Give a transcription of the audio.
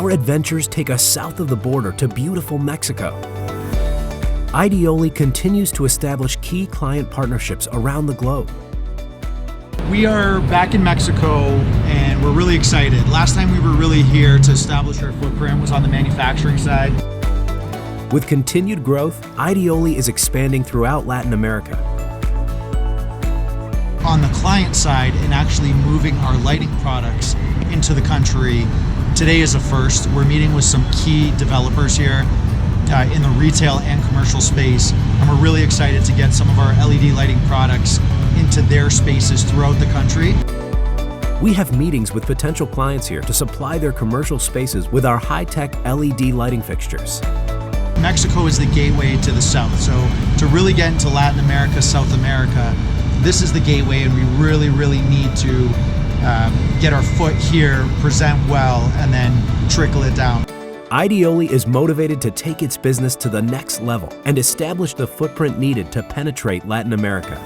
Our adventures take us south of the border to beautiful Mexico. Ideoli continues to establish key client partnerships around the globe. We are back in Mexico and we're really excited. Last time we were really here to establish our footprint was on the manufacturing side. With continued growth, Ideoli is expanding throughout Latin America. On the client side and actually moving our lighting products into the country, today is a first. We're meeting with some key developers here in the retail and commercial space, and we're really excited to get some of our LED lighting products into their spaces throughout the country. We have meetings with potential clients here to supply their commercial spaces with our high-tech LED lighting fixtures. Mexico is the gateway to the South, so to really get into Latin America, South America, this is the gateway, and we really need to get our foot here, present well, and then trickle it down. Ideoli is motivated to take its business to the next level and establish the footprint needed to penetrate Latin America.